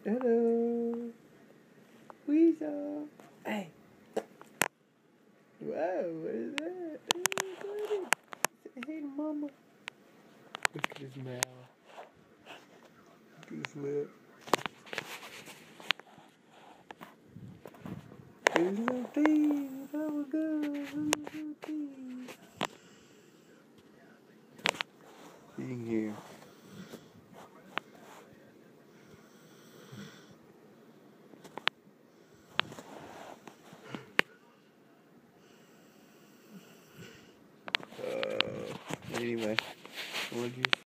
Hello. Weasel. Hey. Whoa, what is that? Hey, mama. Look at his mouth. Look at his lip. His little teeth. Oh, good. His little teeth. In here. Anyway, what do you